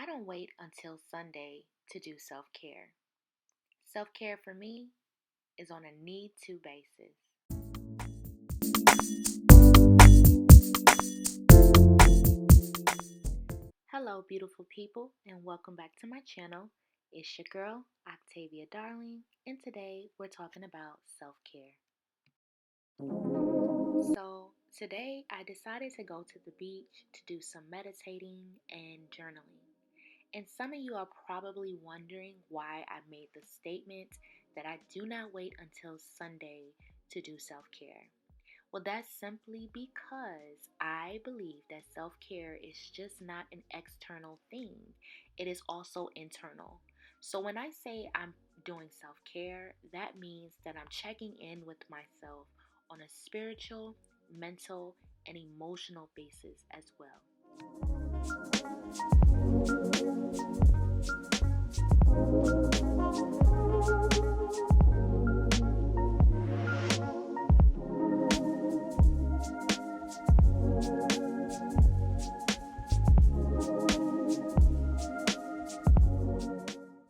I don't wait until Sunday to do self care. Self care for me is on a need to basis. Hello, beautiful people, and welcome back to my channel. It's your girl, Octavia.Darling, and today we're talking about self care. So, today I decided to go to the beach to do some meditating and journaling. And some of you are probably wondering why I made the statement that I do not wait until Sunday to do self care. Well, that's simply because I believe that self care is just not an external thing, it is also internal. So when I say I'm doing self care, that means that I'm checking in with myself on a spiritual, mental, and emotional basis as well.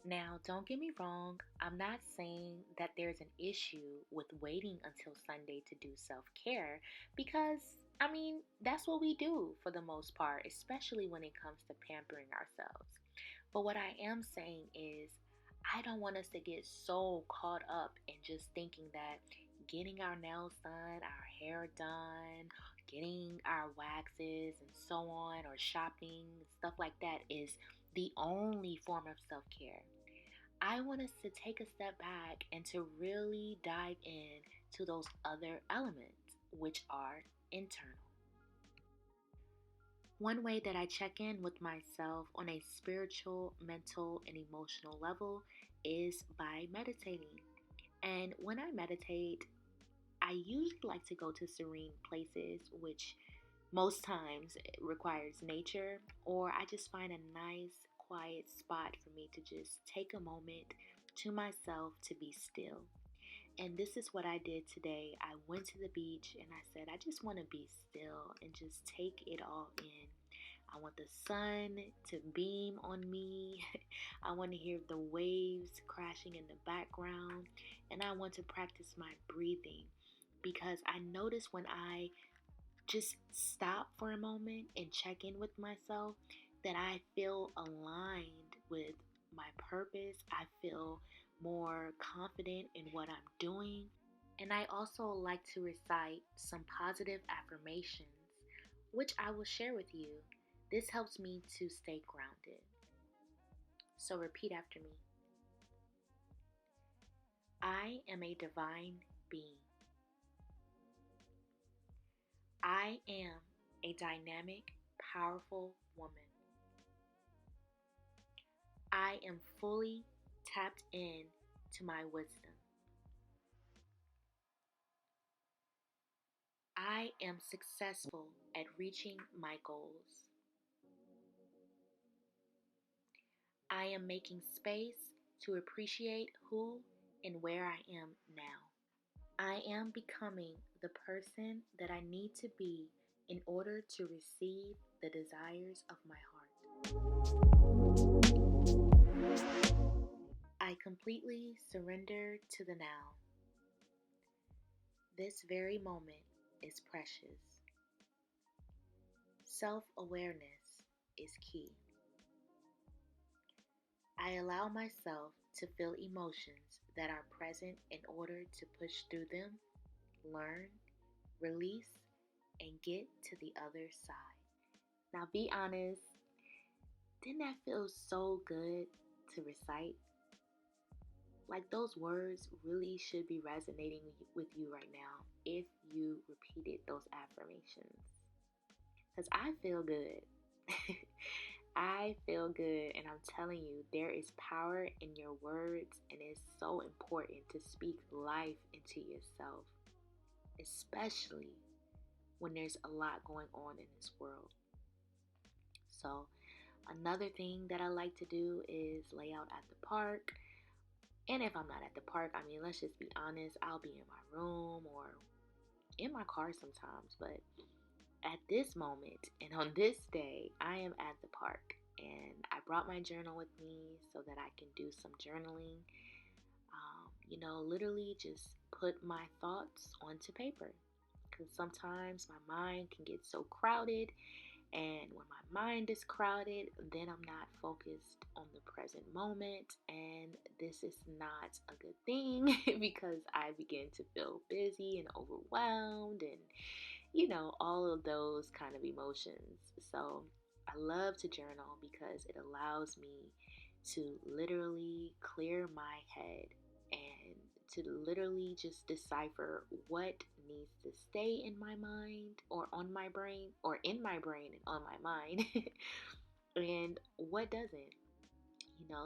Now, don't get me wrong, I'm not saying that there's an issue with waiting until Sunday to do self care because, that's what we do for the most part, especially when it comes to pampering ourselves. But what I am saying is, I don't want us to get so caught up in just thinking that getting our nails done, our hair done, getting our waxes and so on, or shopping, stuff like that is the only form of self care. I want us to take a step back and to really dive in to those other elements, which are internal. One way that I check in with myself on a spiritual, mental, and emotional level is by meditating. And when I meditate, I usually like to go to serene places, which most times it requires nature, or I just find a nice, quiet spot for me to just take a moment to myself to be still. And this is what I did today. I went to the beach and I said, I just want to be still and just take it all in. I want the sun to beam on me. I want to hear the waves crashing in the background. And I want to practice my breathing because I notice when I just stop for a moment and check in with myself that I feel aligned with my purpose. I feel more confident in what I'm doing. And I also like to recite some positive affirmations, which I will share with you. This helps me to stay grounded. So repeat after me. I am a divine being. I am a dynamic, powerful woman. I am fully tapped in to my wisdom. I am successful at reaching my goals. I am making space to appreciate who and where I am now. I am becoming the person that I need to be in order to receive the desires of my heart. I completely surrender to the now. This very moment is precious. Self-awareness is key. I allow myself to feel emotions that are present in order to push through them, learn, release, and get to the other side. Now be honest, didn't that feel so good to recite? Like those words really should be resonating with you right now if you repeated those affirmations. Because I feel good. I feel good, and I'm telling you, there is power in your words, and it's so important to speak life into yourself, especially when there's a lot going on in this world. So, another thing that I like to do is lay out at the park. And if I'm not at the park, let's just be honest, I'll be in my room or in my car sometimes, but at this moment and on this day, I am at the park and I brought my journal with me so that I can do some journaling. Literally just put my thoughts onto paper. Because sometimes my mind can get so crowded, and when my mind is crowded, then I'm not focused on the present moment, and this is not a good thing because I begin to feel busy and overwhelmed and all of those kind of emotions. So I love to journal because it allows me to literally clear my head and to literally just decipher what needs to stay in my mind or on my brain or in my brain and on my mind and what doesn't.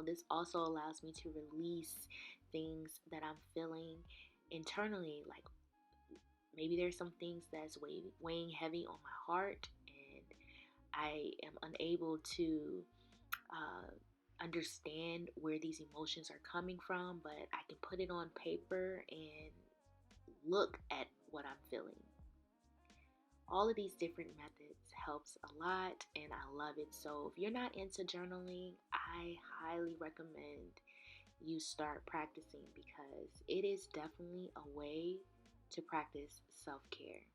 This also allows me to release things that I'm feeling internally, like maybe there's some things that's weighing heavy on my heart, and I am unable to understand where these emotions are coming from, but I can put it on paper and look at what I'm feeling. All of these different methods helps a lot, and I love it. So if you're not into journaling, I highly recommend you start practicing because it is definitely a way to practice self-care.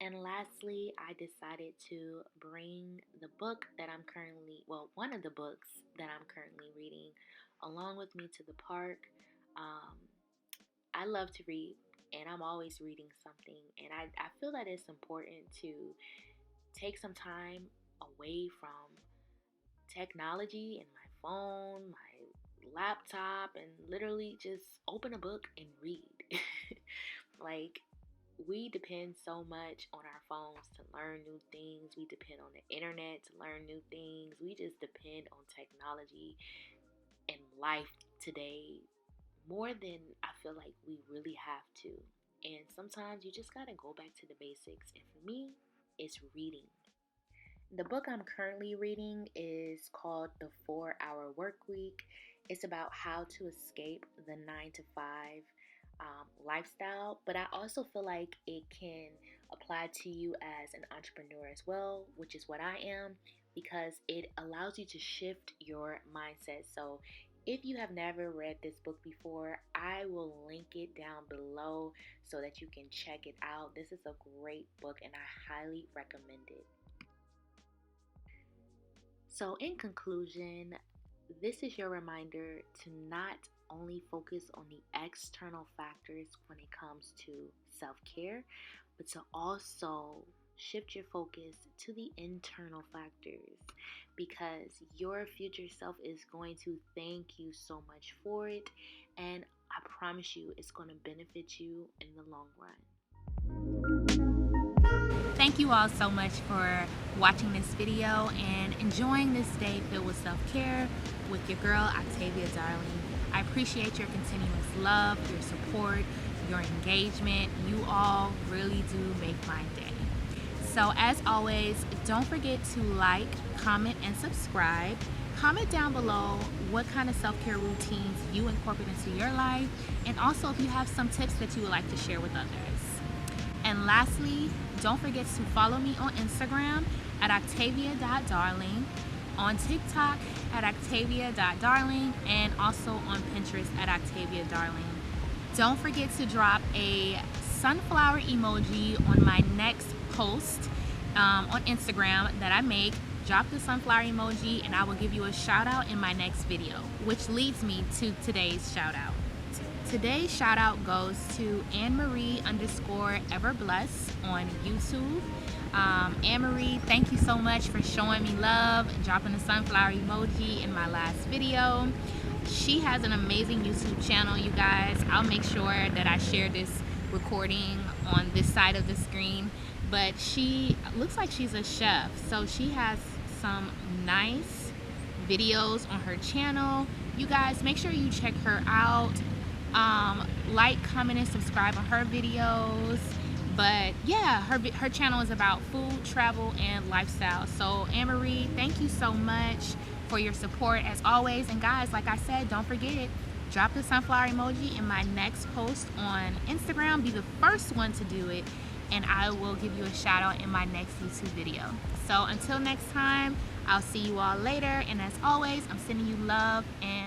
And lastly, I decided to bring the book that one of the books that I'm currently reading along with me to the park. Um, I love to read, and I'm always reading something, and I feel that it's important to take some time away from technology and my phone, my laptop, and literally just open a book and read. Like, we depend so much on our phones to learn new things. We depend on the internet to learn new things. We just depend on technology and life today more than I feel like we really have to. And sometimes you just got to go back to the basics. And for me, it's reading. The book I'm currently reading is called The 4 Hour Work Week. It's about how to escape the 9 to 5 lifestyle, but I also feel like it can apply to you as an entrepreneur as well, which is what I am, because it allows you to shift your mindset. So if you have never read this book before, I will link it down below so that you can check it out. This is a great book and I highly recommend it. So, in conclusion, this is your reminder to not only focus on the external factors when it comes to self care, but to also shift your focus to the internal factors because your future self is going to thank you so much for it. And I promise you, it's going to benefit you in the long run. Thank you all so much for watching this video and enjoying this day filled with self-care with your girl, Octavia.Darling. I appreciate your continuous love, your support, your engagement. You all really do make my day. So as always, don't forget to like, comment, and subscribe. Comment down below what kind of self-care routines you incorporate into your life, and also if you have some tips that you would like to share with others. And lastly, don't forget to follow me on Instagram at Octavia.Darling, on TikTok at Octavia.Darling, and also on Pinterest at Octavia.Darling. Don't forget to drop a sunflower emoji on my next post on Instagram that I make. Drop the sunflower emoji and I will give you a shout out in my next video, which leads me to today's shout out. Today's shout out goes to Anne-Marie_Everbless on YouTube. Anne-Marie, thank you so much for showing me love and dropping the sunflower emoji in my last video. She has an amazing YouTube channel, you guys. I'll make sure that I share this recording on this side of the screen. But she looks like she's a chef, so she has some nice videos on her channel. You guys, make sure you check her out. Like, comment, and subscribe on her videos. But yeah, her channel is about food, travel, and lifestyle. So Anne-Marie, thank you so much for your support as always. And guys, like I said, don't forget, drop the sunflower emoji in my next post on Instagram. Be the first one to do it, and I will give you a shout out in my next YouTube video. So until next time, I'll see you all later, and as always, I'm sending you love and